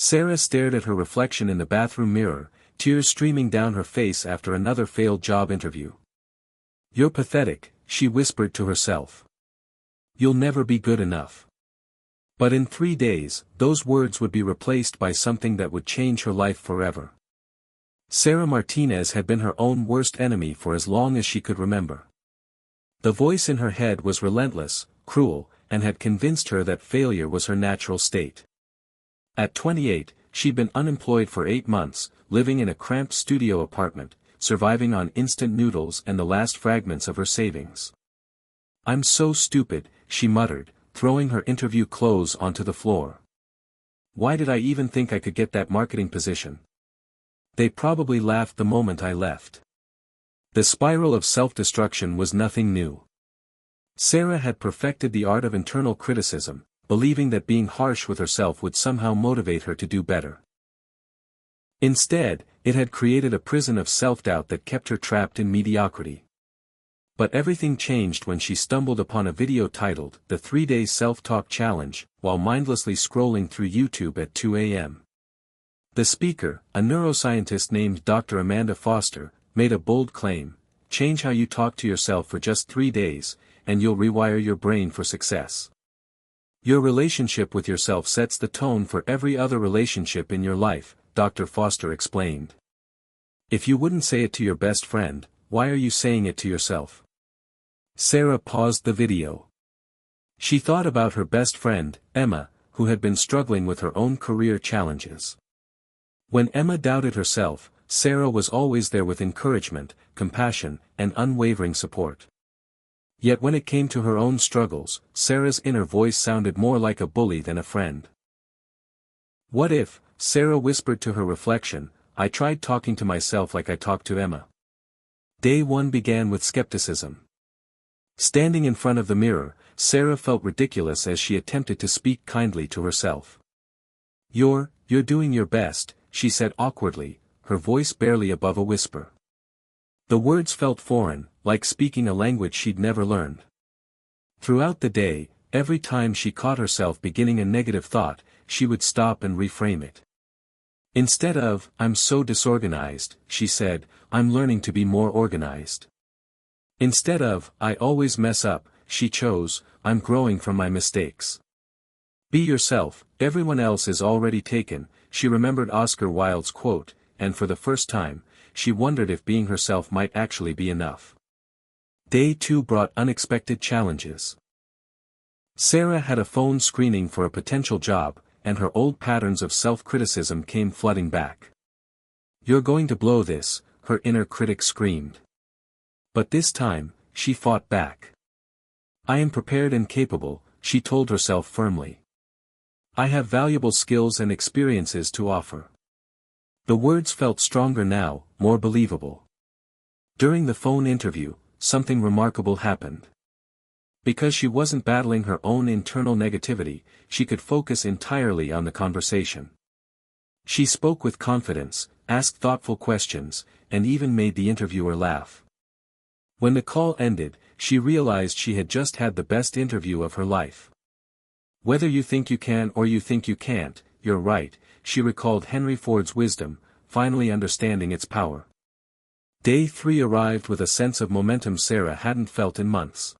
Sarah stared at her reflection in the bathroom mirror, tears streaming down her face after another failed job interview. "You're pathetic," she whispered to herself. "You'll never be good enough." But in 3 days, those words would be replaced by something that would change her life forever. Sarah Martinez had been her own worst enemy for as long as she could remember. The voice in her head was relentless, cruel, and had convinced her that failure was her natural state. At 28, she'd been unemployed for 8 months, living in a cramped studio apartment, surviving on instant noodles and the last fragments of her savings. "I'm so stupid," she muttered, throwing her interview clothes onto the floor. "Why did I even think I could get that marketing position? They probably laughed the moment I left." The spiral of self-destruction was nothing new. Sarah had perfected the art of internal criticism, believing that being harsh with herself would somehow motivate her to do better. Instead, it had created a prison of self-doubt that kept her trapped in mediocrity. But everything changed when she stumbled upon a video titled "The 3-Day Self-Talk Challenge," while mindlessly scrolling through YouTube at 2 a.m. The speaker, a neuroscientist named Dr. Amanda Foster, made a bold claim: "Change how you talk to yourself for just 3 days, and you'll rewire your brain for success. Your relationship with yourself sets the tone for every other relationship in your life," Dr. Foster explained. "If you wouldn't say it to your best friend, why are you saying it to yourself?" Sarah paused the video. She thought about her best friend, Emma, who had been struggling with her own career challenges. When Emma doubted herself, Sarah was always there with encouragement, compassion, and unwavering support. Yet when it came to her own struggles, Sarah's inner voice sounded more like a bully than a friend. "What if," Sarah whispered to her reflection, "I tried talking to myself like I talked to Emma?" Day 1 began with skepticism. Standing in front of the mirror, Sarah felt ridiculous as she attempted to speak kindly to herself. You're doing your best," she said awkwardly, her voice barely above a whisper. The words felt foreign, like speaking a language she'd never learned. Throughout the day, every time she caught herself beginning a negative thought, she would stop and reframe it. Instead of, "I'm so disorganized," she said, "I'm learning to be more organized." Instead of, "I always mess up," she chose, "I'm growing from my mistakes." Be yourself, everyone else is already taken. She remembered Oscar Wilde's quote, and for the first time, she wondered if being herself might actually be enough. Day 2 brought unexpected challenges. Sarah had a phone screening for a potential job, and her old patterns of self-criticism came flooding back. "You're going to blow this," her inner critic screamed. But this time, she fought back. "I am prepared and capable," she told herself firmly. "I have valuable skills and experiences to offer." The words felt stronger now, more believable. During the phone interview, something remarkable happened. Because she wasn't battling her own internal negativity, she could focus entirely on the conversation. She spoke with confidence, asked thoughtful questions, and even made the interviewer laugh. When the call ended, she realized she had just had the best interview of her life. "Whether you think you can or you think you can't, you're right," she recalled Henry Ford's wisdom, finally understanding its power. Day 3 arrived with a sense of momentum Sarah hadn't felt in months.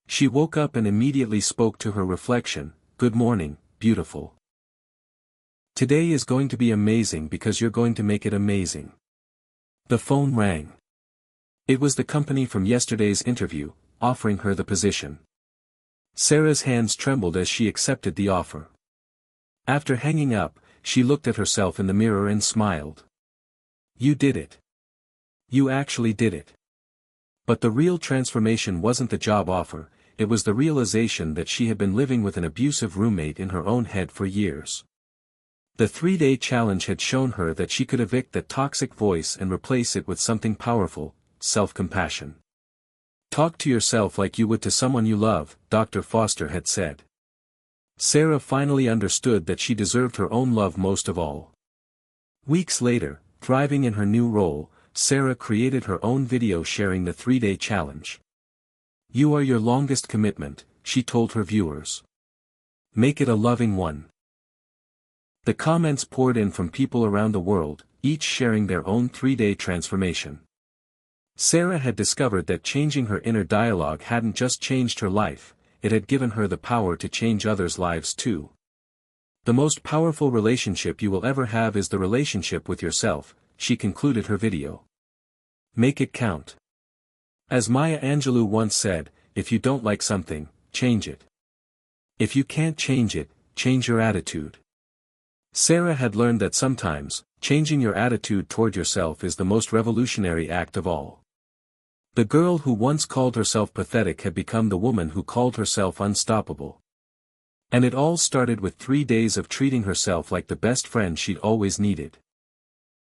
She woke up and immediately spoke to her reflection, "Good morning, beautiful. Today is going to be amazing because you're going to make it amazing." The phone rang. It was the company from yesterday's interview, offering her the position. Sarah's hands trembled as she accepted the offer. After hanging up, she looked at herself in the mirror and smiled. "You did it. You actually did it." But the real transformation wasn't the job offer, it was the realization that she had been living with an abusive roommate in her own head for years. The 3-day challenge had shown her that she could evict that toxic voice and replace it with something powerful: self-compassion. "Talk to yourself like you would to someone you love," Dr. Foster had said. Sarah finally understood that she deserved her own love most of all. Weeks later, thriving in her new role, Sarah created her own video sharing the 3-day challenge. "You are your longest commitment," she told her viewers. "Make it a loving one." The comments poured in from people around the world, each sharing their own 3-day transformation. Sarah had discovered that changing her inner dialogue hadn't just changed her life, it had given her the power to change others' lives too. The most powerful relationship you will ever have is the relationship with yourself, she concluded her video. Make it count. As Maya Angelou once said, if you don't like something, change it. If you can't change it, change your attitude. Sarah had learned that sometimes, changing your attitude toward yourself is the most revolutionary act of all. The girl who once called herself pathetic had become the woman who called herself unstoppable. And it all started with 3 days of treating herself like the best friend she'd always needed.